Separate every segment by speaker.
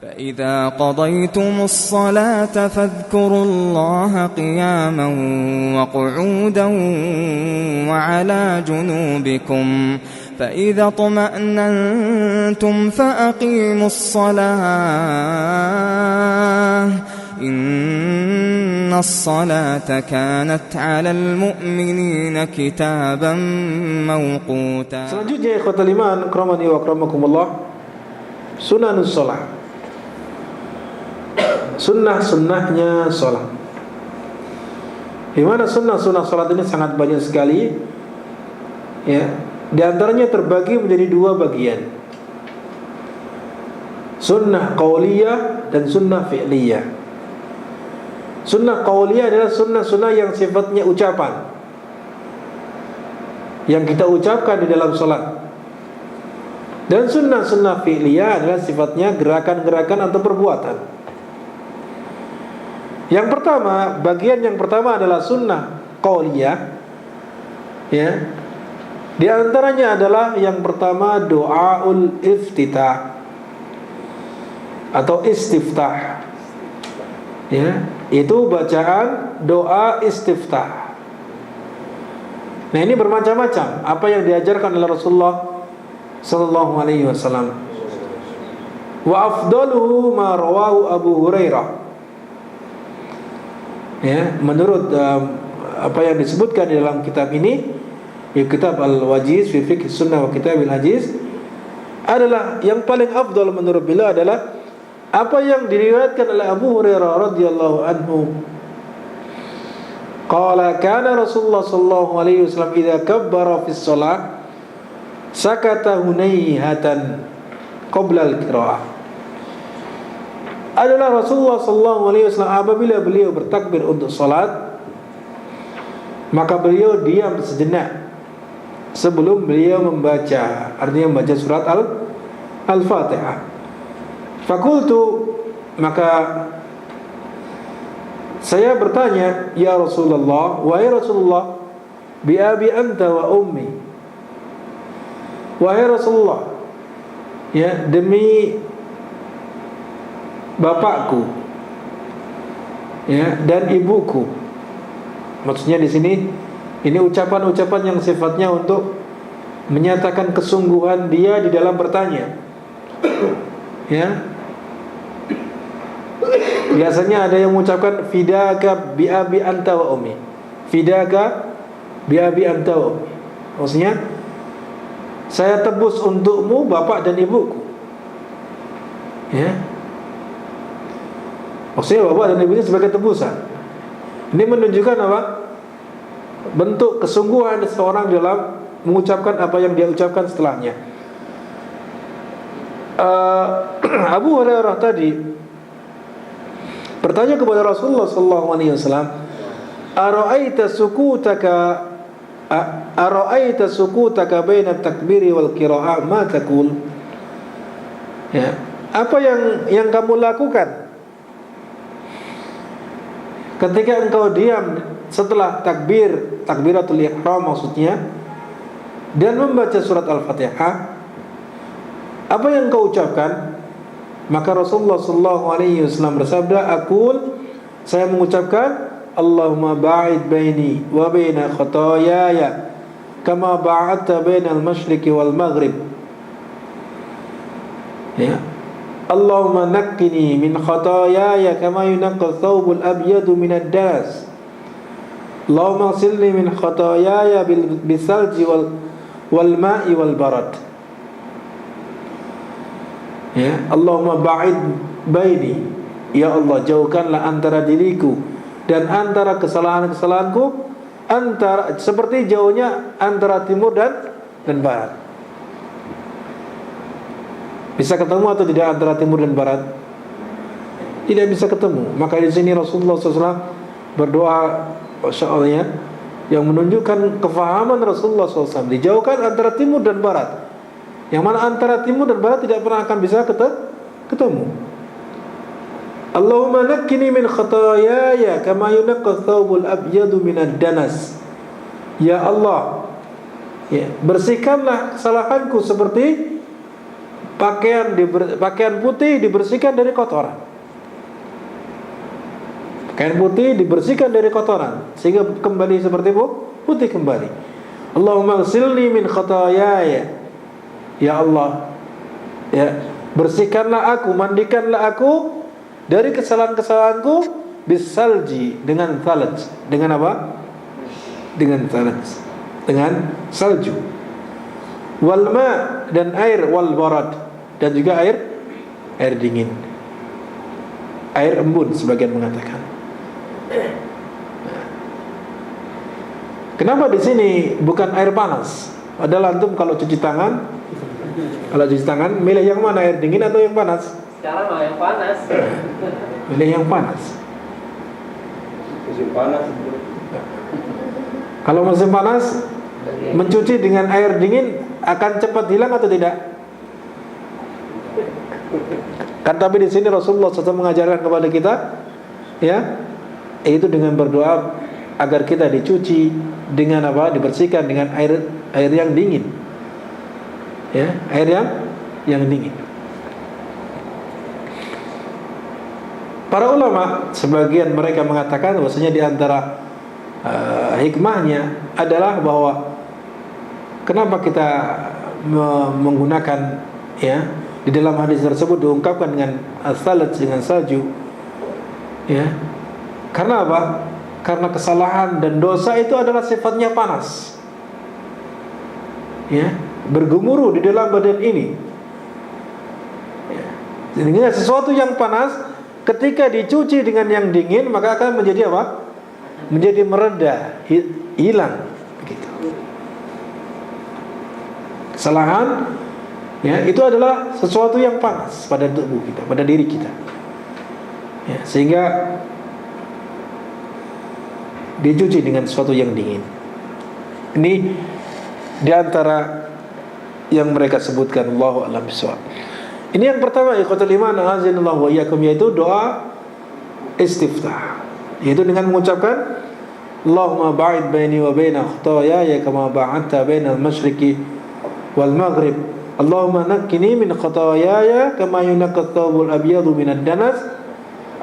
Speaker 1: فإذا قضيتم الصلاة فاذكروا الله قياما وقعودا وعلى جنوبكم فإذا اطمأننتم فأقيموا الصلاة إن الصلاة كانت على المؤمنين كتابا موقوتا.
Speaker 2: Selanjutnya ikhwatal iman akramani wa akramakumullah, sunanus shalah, sunnah-sunnahnya salat. Di mana sunnah-sunnah salat ini sangat banyak sekali, ya. Di antaranya terbagi menjadi dua bagian, sunnah qauliyah dan sunnah fi'liyah. Sunnah qauliyah adalah sunnah-sunnah yang sifatnya ucapan, yang kita ucapkan di dalam salat. Dan sunnah-sunnah fi'liyah adalah sifatnya gerakan-gerakan atau perbuatan. Yang pertama, bagian yang pertama adalah sunnah qauliyah, ya. Di antaranya adalah yang pertama doaul iftitah atau istiftah, ya, itu bacaan doa istiftah. Nah, ini bermacam-macam apa yang diajarkan oleh Rasulullah sallallahu alaihi wasallam. Wa afdaluhu ma rawahu Abu Hurairah, ya, menurut apa yang disebutkan di dalam kitab ini, ya, kitab Al-Wajiz fi Fiqh Sunnah wa Kitabil Ajiz, adalah yang paling afdal menurut beliau adalah apa yang diriwayatkan oleh Abu Hurairah radhiyallahu anhu. Qala kana Rasulullah sallallahu alaihi wasallam idza kabbara fi shalah sakata hunayhatan qabla al-qiraah. Adalah Rasulullah sallallahu alaihi wasallam apabila beliau bertakbir untuk salat, maka beliau diam sejenak sebelum beliau membaca, artinya membaca surat Al-Fatihah. Fakultu, maka saya bertanya, ya Rasulullah, wahai Rasulullah, bi abi anta wa ummi, wahai Rasulullah, ya, demi bapakku, ya, dan ibuku. Maksudnya di sini ini ucapan-ucapan yang sifatnya untuk menyatakan kesungguhan dia di dalam bertanya, ya. Biasanya ada yang mengucapkan fidaka bi abi anta wa ummi, fidaka bi abi anta wa ummi. Maksudnya saya tebus untukmu bapak dan ibuku, ya. Maksudnya bapak dan ibunya sebagai tebusan. Ini menunjukkan apa? Bentuk kesungguhan seseorang dalam mengucapkan apa yang dia ucapkan setelahnya. Abu Hurairah tadi bertanya kepada Rasulullah sallallahu alaihi wasallam, "Ara'aita sukutaka baina takbiri wal qira'ah ma taqul?" Ya, apa yang kamu lakukan ketika engkau diam setelah takbiratul ihram maksudnya, dan membaca surat Al-Fatihah, apa yang engkau ucapkan? Maka Rasulullah sallallahu alaihi wasallam bersabda, saya mengucapkan, Allahumma ba'id baini wa baina khataayaya kama ba'adta bainal masyriqi wal maghrib. Ya. Allahumma naqqini min khataayaya kama yunqqa thawbul abyadu minad das. Allahumma silni min khataayaya bisalji wal ma'i wal barad. Ya, Allahumma ba'id baini, ya Allah, jauhkanlah antara diriku dan antara kesalahan-kesalahanku, antara seperti jauhnya antara timur dan barat. Bisa ketemu atau tidak antara timur dan barat? Tidak bisa ketemu. Maka di sini Rasulullah SAW berdoa, masyaallah, ya, yang menunjukkan kefahaman Rasulullah SAW, dijauhkan antara timur dan barat. Yang mana antara timur dan barat tidak pernah akan bisa ketemu. Allahumma naqqini min khataayaya kama yunqqa thawbul abyadu minad danas. Ya Allah, ya, bersihkanlah kesalahanku seperti pakaian putih dibersihkan dari kotoran. Pakaian putih dibersihkan dari kotoran sehingga kembali seperti putih kembali. Allahumma ghsilni min khataayaya. Ya Allah, ya, bersihkanlah aku, mandikanlah aku dari kesalahan-kesalahanku bisalji, dengan thalaj. Dengan apa? Dengan thalaj, dengan salju. Wal ma, dan air, wal barad, dan juga air dingin, air embun sebagian mengatakan. Kenapa di sini bukan air panas? Padahal antum kalau cuci tangan milih yang mana, air dingin atau yang panas?
Speaker 3: Sekarang mah yang panas.
Speaker 2: Milih yang panas.
Speaker 3: Musim panas.
Speaker 2: Kalau musim panas, mencuci dengan air dingin akan cepat hilang atau tidak? Kan tapi di sini Rasulullah SAW mengajarkan kepada kita, ya, itu dengan berdoa agar kita dicuci dengan apa? Dibersihkan dengan air yang dingin. Ya, air yang dingin. Para ulama sebagian mereka mengatakan bahwasanya di antara hikmahnya adalah bahwa kenapa kita menggunakan, ya, di dalam hadis tersebut diungkapkan dengan as-salat, dengan salju, ya. Karena apa? Karena kesalahan dan dosa itu adalah sifatnya panas, ya, bergemuruh di dalam badan ini, ya. Sehingga sesuatu yang panas ketika dicuci dengan yang dingin maka akan menjadi apa? Menjadi mereda, hilang, begitu. Kesalahan, ya, itu adalah sesuatu yang panas pada tubuh kita, pada diri kita, ya, sehingga dicuci dengan sesuatu yang dingin. Ini diantara yang mereka sebutkan. Allahu a'lam bishawab. Ini yang pertama, ikhwatul iman, azinallahu wa iyyakum, yaitu doa istiftah, yaitu dengan mengucapkan Allahumma ba'id baini wa baina khataayaya kama ba'adta bainal masyriqi wal maghrib. Allahumma naqqini min khataayaya kama yunqqa ath-thawbul abyadu minad danas.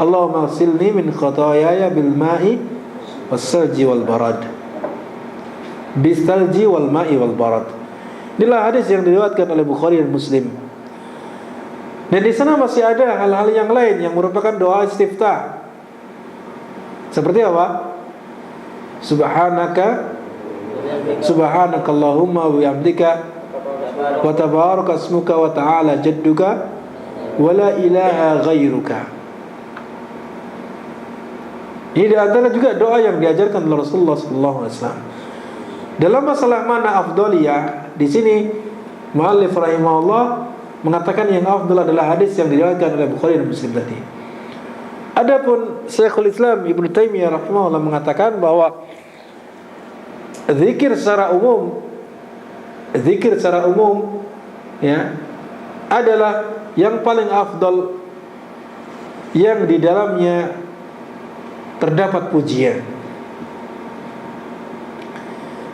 Speaker 2: Allahumma ighsilni min khataayaya bil ma'i was salji wal barad. Bis salji wal ma'i wal barad. Inilah hadis yang diriwayatkan oleh Bukhari dan Muslim. Dan di sana masih ada hal-hal yang lain yang merupakan doa istiftah. Seperti apa? Subhanakallahumma wa bihamdika wa tabaraka ismuka wa ta'ala jadduka wa la ilaha ghairuka. Ini adalah juga doa yang diajarkan oleh Rasulullah sallallahu alaihi wasallam. Dalam masalah mana afdaliyah, di sini muallif rahimahullah mengatakan yang afdal adalah hadis yang diriwayatkan oleh Bukhari dan Muslim tadi. Adapun Syekhul Islam Ibnu Taimiyah rahimahullah mengatakan bahwa zikir secara umum, ya, adalah yang paling afdal yang di dalamnya terdapat pujian.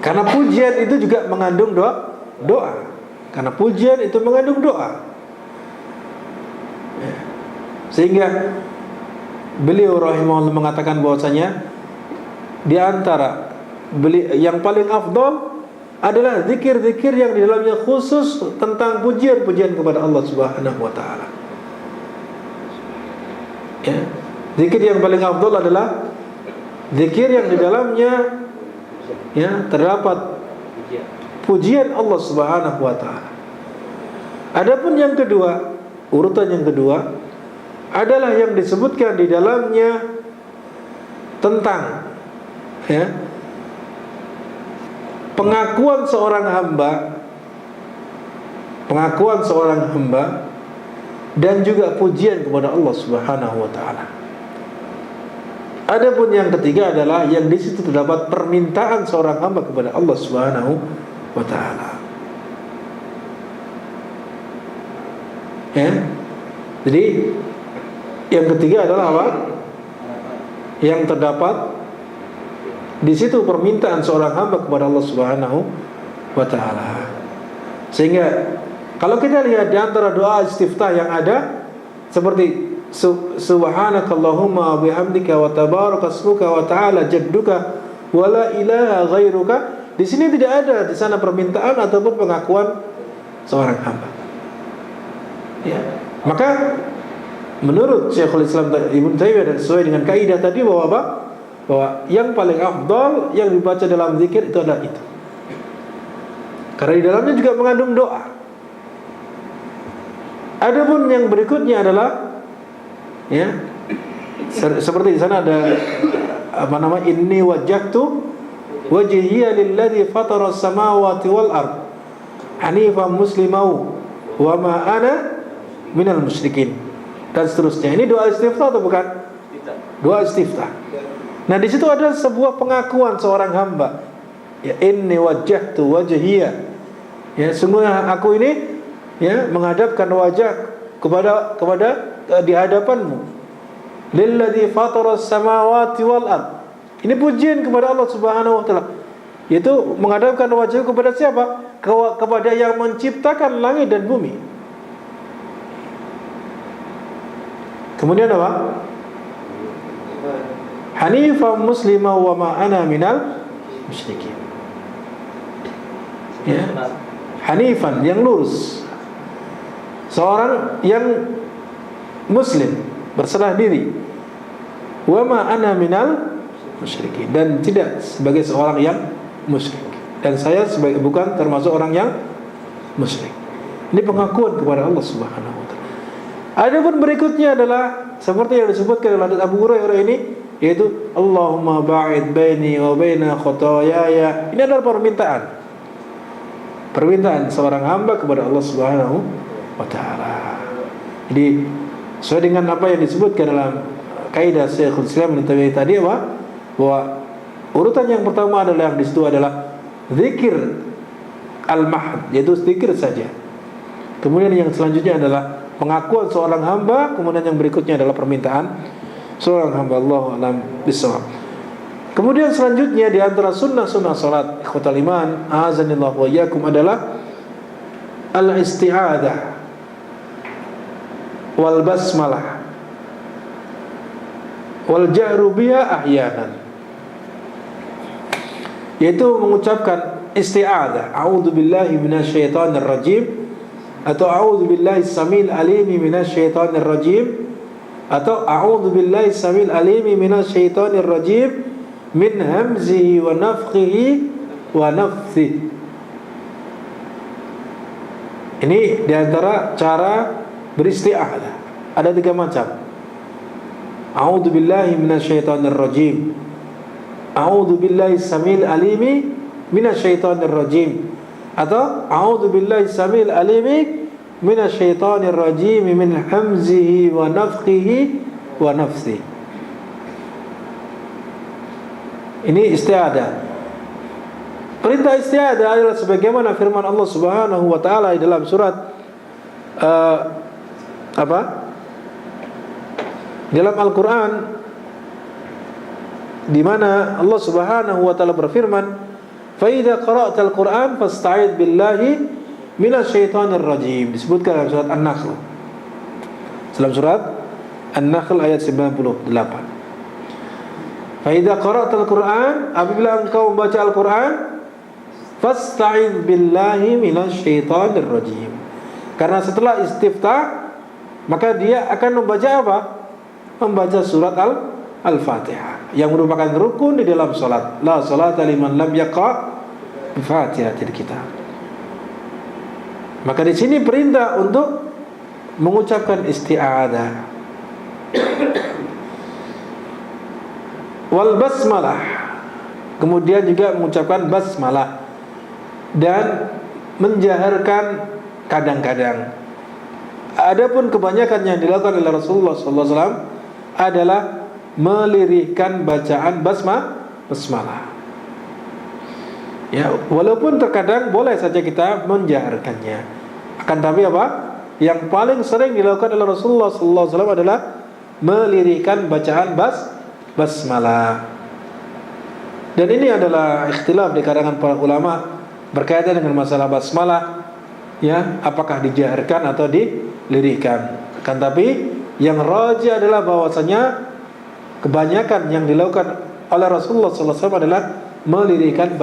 Speaker 2: Karena pujian itu juga mengandung doa. Karena pujian itu mengandung doa, ya. Sehingga beliau rahimahullah mengatakan bahwasanya di antara yang paling afdal adalah zikir-zikir yang di dalamnya khusus tentang pujian-pujian kepada Allah Subhanahu wa taala. Ya. Zikir yang paling afdal adalah zikir yang di dalamnya, ya, terdapat pujian Allah Subhanahu wa taala. Adapun yang kedua, urutan yang kedua adalah yang disebutkan di dalamnya tentang, ya, pengakuan seorang hamba dan juga pujian kepada Allah Subhanahu wa taala. Adapun yang ketiga adalah yang di situ terdapat permintaan seorang hamba kepada Allah Subhanahu wa ta'ala, ya. Jadi yang ketiga adalah apa? Yang terdapat di situ permintaan seorang hamba kepada Allah Subhanahu wa ta'ala. Sehingga Kalau kita lihat di antara doa istiftah yang ada seperti subhanakallahumma wa bihamdika wa tabaraka ismuka wa ta'ala jadduka wa la ilaha ghairuka, di sini tidak ada di sana permintaan ataupun pengakuan seorang hamba. Ya. Maka menurut Syekhul Islam Ibnu Taimiyah dan sesuai dengan kaidah tadi bahwa apa? Bahwa yang paling afdal yang dibaca dalam zikir itu adalah itu. Karena di dalamnya juga mengandung doa. Adapun yang berikutnya adalah ya seperti di sana ada apa nama, inni wajjahtu wajhiya lilladzi fatara as-samawati wal ard hanifan muslimau wa ma ana minal musyrikin, dan seterusnya. Ini doa istiftah atau bukan? Doa istiftah. Nah, di situ ada sebuah pengakuan seorang hamba. Ya, inni wajjahtu wajhiya. Ya, sungguhnya aku ini ya menghadapkan wajah kepada di hadapanmu. Lilladzi fatara as-samawati wal ard. Ini pujian kepada Allah Subhanahu wa taala. Yaitu menghadapkan wajah kepada siapa? Kepada yang menciptakan langit dan bumi. Kemudian apa? Hanifan muslima wa ma ana minal musyrikin. Ya. Hanifan, yang lurus. Seorang yang muslim, berserah diri. Wa ma ana minal musyrikin, dan tidak sebagai seorang yang musyrik. Dan saya sebagai bukan termasuk orang yang musyrik. Ini pengakuan kepada Allah Subhanahu wa taala. Adapun berikutnya adalah seperti yang disebutkan dalam hadits Abu Hurairah ini, yaitu Allahumma ba'id baini wa baina khotoyaya. Ini adalah permintaan seorang hamba kepada Allah Subhanahu wa taala. Jadi sesuai dengan apa yang disebutkan dalam kaidah Syekhul Islam tadi bahwa urutan yang pertama adalah yang di situ adalah zikir al-mahd, yaitu zikir saja. Kemudian yang selanjutnya adalah pengakuan seorang hamba, kemudian yang berikutnya adalah permintaan seorang hamba. Allahu a'lam bishawab. Kemudian selanjutnya di antara sunnah-sunnah salat ikhwatal iman, azanillahu wa iyyakum, adalah al-isti'adzah wal basmalah wal jahru biha ahyanan, yaitu mengucapkan isti'adzah, a'udzubillahi minasyaitonir rajim, atau a'udzubillahi samil alimi minasyaitonir rajim, atau a'udzubillahi samil alimi minasyaitonir rajim min hamzihi wa nafthihi wa nafthihi. Ini diantara cara beristi'adzah. Ada 3 macam. A'udzubillahi minasyaitonir rajim, a'udzubillahi samil alimi minasyaitonir rajim, atau a'udzubillahi samil alimi minasyaitonir rajim min hamzihi wa nafthihi wa nafthihi. Ini isti'adzah. Perintah isti'adzah adalah sebagaimana firman Allah Subhanahu wa taala di dalam surat dalam Al-Qur'an, di mana Allah Subhanahu wa taala berfirman, "Fa idza qara'tal Qur'an fasta'idz billahi minasyaitonir rajim." Disebutkan dalam surat An-Nahl. Dalam surat An-Nahl ayat 98. Fa idza qara'tal Qur'an, apabila engkau membaca Al-Qur'an, fasta'idz billahi minasyaitonir rajim. Karena setelah istiftah, maka dia akan membaca apa? Membaca surat Al-Fatihah, yang merupakan rukun di dalam salat. La salata liman lam yaqa bi Fatihatil kitab. Maka di sini perintah untuk mengucapkan isti'adzah. Wal basmalah, kemudian juga mengucapkan basmalah, dan menjaharkan kadang-kadang. Adapun kebanyakan yang dilakukan oleh Rasulullah SAW adalah melirihkan bacaan basmalah. Ya, walaupun terkadang boleh saja kita menjaharkannya. Akan tapi apa? Yang paling sering dilakukan oleh Rasulullah SAW adalah melirihkan bacaan basmalah. Dan ini adalah ikhtilaf di kalangan para ulama berkaitan dengan masalah basmalah. ya, apakah dijaharkan atau dilirihkan. Kan tapi yang rajih adalah bahwasanya kebanyakan yang dilakukan oleh Rasulullah SAW adalah melirihkan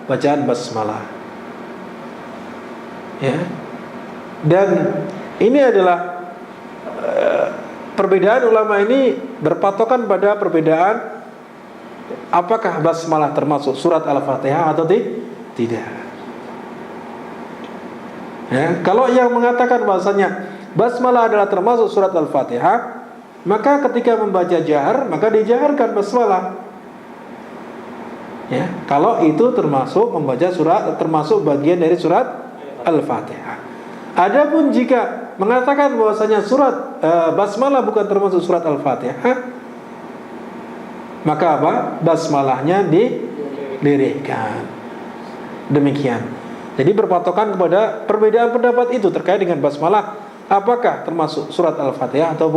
Speaker 2: bacaan basmalah. Ya. Dan ini adalah perbedaan ulama ini berpatokan pada perbedaan apakah basmalah termasuk surat Al-Fatihah atau tidak. Ya, kalau yang mengatakan bahasanya basmalah adalah termasuk surat Al-Fatihah, maka ketika membaca jahar maka dijaharkan basmalah. Ya, kalau itu termasuk membaca surat, termasuk bagian dari surat Al-Fatihah. Adapun jika mengatakan bahwasanya surat basmalah bukan termasuk surat Al-Fatihah, maka apa? Basmalahnya dilirihkan. Demikian. Jadi berpatokan kepada perbedaan pendapat itu terkait dengan basmalah, apakah termasuk surat Al-Fatihah atau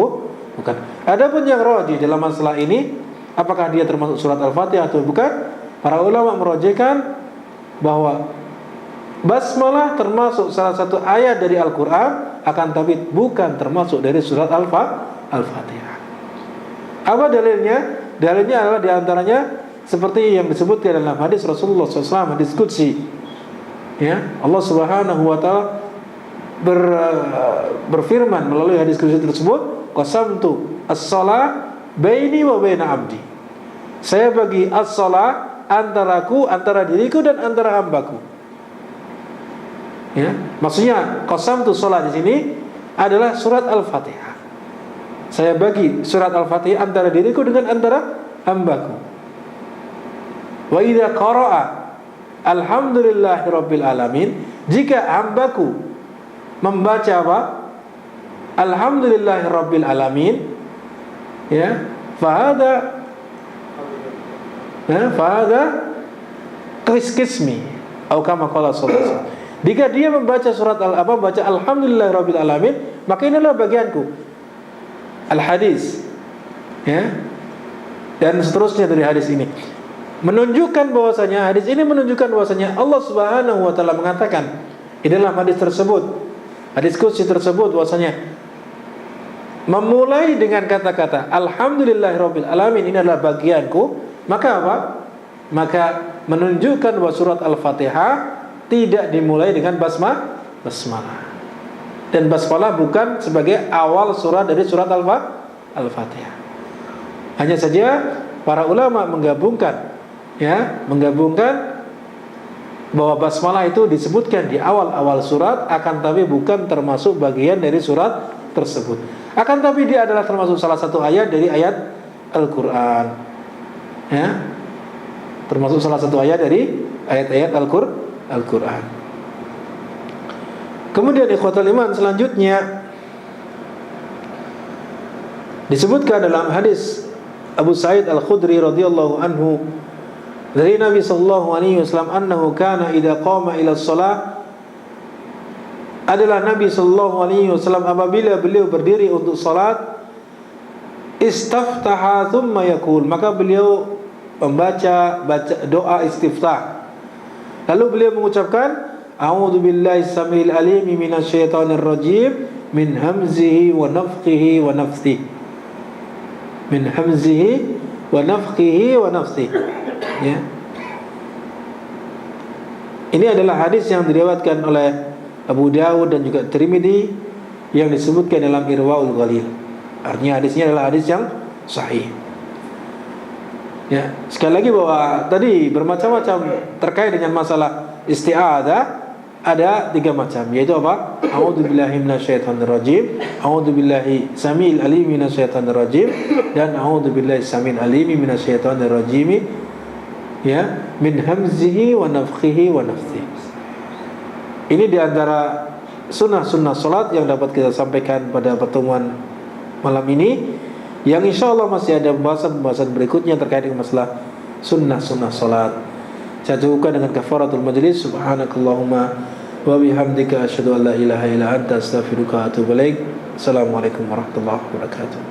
Speaker 2: bukan. Adapun yang rajih dalam masalah ini, apakah dia termasuk surat Al-Fatihah atau bukan, para ulama merajihkan bahwa basmalah termasuk salah satu ayat dari Al-Quran, akan tapi bukan termasuk dari surat Al-Fatihah. Apa dalilnya? Dalilnya adalah diantaranya seperti yang disebutkan dalam hadis Rasulullah SAW, hadis qudsi. Ya, Allah Subhanahu wa taala berfirman melalui hadis qudsi tersebut, qasamtu as-shalah baini wa baina abdi. Saya bagi as-shalah antara diriku dan antara hambaku. Ya, maksudnya qasamtu shalah di sini adalah surat Al-Fatihah. Saya bagi surat Al-Fatihah antara diriku dengan antara hambaku. Wa idza qara'a alhamdulillahirabbil alamin, jika hambaku membaca apa? Alhamdulillahirabbil alamin, ya, fahada qismi atau kama qala sallallahu. Jika dia membaca surat baca alhamdulillahirabbil alamin, maka inilah bagianku. Al-hadis, ya, dan seterusnya dari hadis ini menunjukkan bahwasanya hadis ini menunjukkan bahwasanya Allah Subhanahu wa taala mengatakan di dalam hadis tersebut, hadis qudsi tersebut, bahwasanya memulai dengan kata-kata alhamdulillahirabbil alamin, ini adalah bagianku, maka apa? Maka menunjukkan bahwa surat Al-Fatihah tidak dimulai dengan basmalah. Dan basmalah bukan sebagai awal surat dari surat Al-Fatihah. Hanya saja para ulama menggabungkan bahwa basmalah itu disebutkan di awal-awal surat, akan tapi bukan termasuk bagian dari surat tersebut. Akan tapi dia adalah termasuk salah satu ayat dari ayat Al-Quran. Ya, termasuk salah satu ayat dari ayat-ayat Al-Quran. Kemudian ikhwatul iman, selanjutnya disebutkan dalam hadis Abu Sa'id Al-Khudri radhiyallahu anhu dari Nabi sallallahu alaihi wasallam, annahu kana idza qama ila shalah, adalah Nabi sallallahu alaihi wasallam apabila beliau berdiri untuk salat, istaftaha thumma yaqul, maka beliau membaca doa istiftah, lalu beliau mengucapkan a'udzu billahi samil alim minasyaitonir rajim min hamzihi wa nafthihi wa nafthihi, min hamzihi wa nafthihi wa nafthihi. Ya. Ini adalah hadis yang diriwayatkan oleh Abu Dawud dan juga Tirmidzi yang disebutkan dalam Irwaul Ghalil. Artinya hadisnya adalah hadis yang sahih. Ya, sekali lagi bahwa tadi bermacam-macam terkait dengan masalah isti'adzah. Ada 3 macam, yaitu apa? A'udzubillahi minasyaitonir rajim, a'udzubillahi samil alim minasyaitonir rajim, dan a'udzubillahi samil alim minasyaitonir rajim, ya, min hamzihi wa nafthihi wa nafthihi. Ini diantara sunnah-sunnah salat yang dapat kita sampaikan pada pertemuan malam ini, yang insyaallah masih ada pembahasan berikutnya terkait dengan masalah sunnah-sunnah salat. Saya cukupkan dengan kafaratul majlis. Subhanakallahumma wa bihamdika asyhadu an la ilaha illa anta astaghfiruka wa atubu ilaik. Assalamualaikum warahmatullahi wabarakatuh.